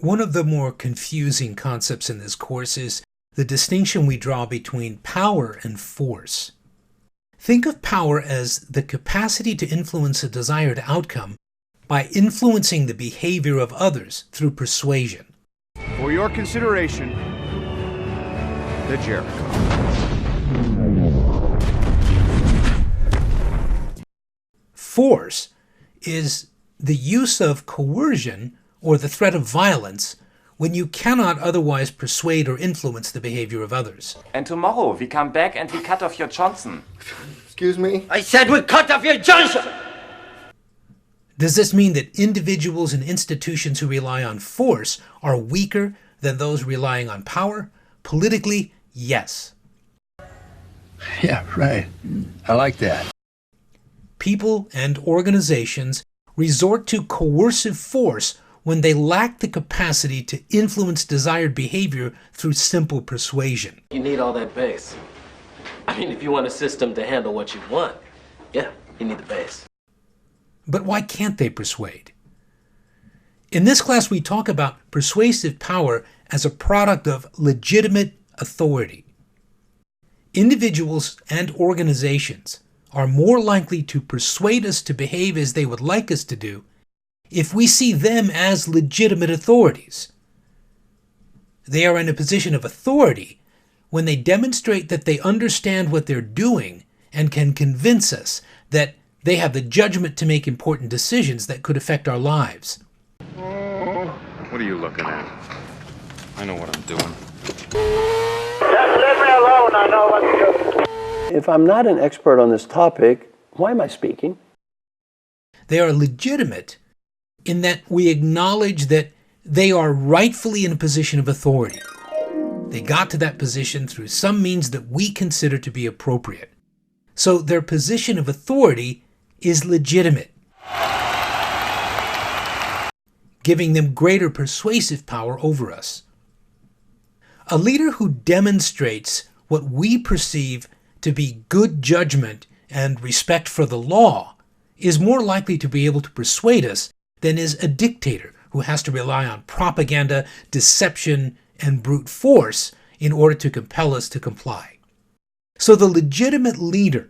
One of the more confusing concepts in this course is the distinction we draw between power and force. Think of power as the capacity to influence a desired outcome by influencing the behavior of others through persuasion. For your consideration, the Jericho. Force is the use of coercion or the threat of violence when you cannot otherwise persuade or influence the behavior of others. And tomorrow we come back and we cut off your Johnson. Excuse me? I said we cut off your Johnson! Does this mean that individuals and institutions who rely on force are weaker than those relying on power? Politically, yes. Yeah, right. I like that. People and organizations resort to coercive force when they lack the capacity to influence desired behavior through simple persuasion. You need all that bass. I mean, if you want a system to handle what you want, yeah, you need the bass. But why can't they persuade? In this class, we talk about persuasive power as a product of legitimate authority. Individuals and organizations are more likely to persuade us to behave as they would like us to do if we see them as legitimate authorities. They are in a position of authority when they demonstrate that they understand what they're doing and can convince us that they have the judgment to make important decisions that could affect our lives. What are you looking at? I know what I'm doing. Just leave me alone, I know what to do. If I'm not an expert on this topic, why am I speaking? They are legitimate in that we acknowledge that they are rightfully in a position of authority. They got to that position through some means that we consider to be appropriate. So their position of authority is legitimate, giving them greater persuasive power over us. A leader who demonstrates what we perceive to be good judgment and respect for the law is more likely to be able to persuade us than is a dictator who has to rely on propaganda, deception, and brute force in order to compel us to comply. So the legitimate leader,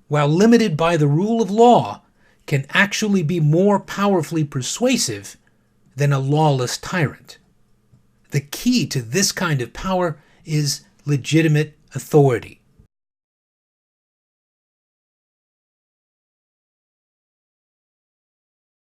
while limited by the rule of law, can actually be more powerfully persuasive than a lawless tyrant. The key to this kind of power is legitimate authority.